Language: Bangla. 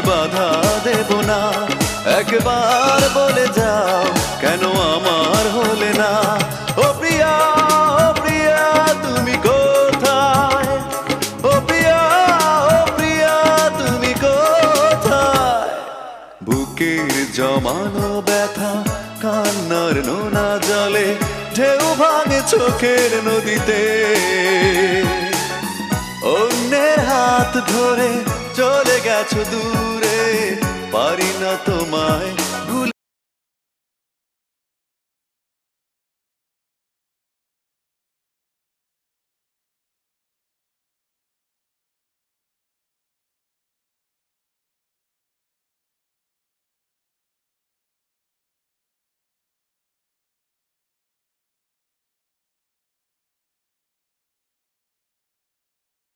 বাধা দেব না। একবার বলে যাও কেন আমার হলে না। ও প্রিয়া, ও প্রিয়া তুমি কোথায়? ও প্রিয়া, ও প্রিয়া তুমি কোথায়? বুকের জমানো ব্যথা কান্নার নোনা জলে ঢেউ ভাঙে চোখের নদীতে। অন্যের হাত ধরে চলে গেছো দূরে, পারি না তোমায়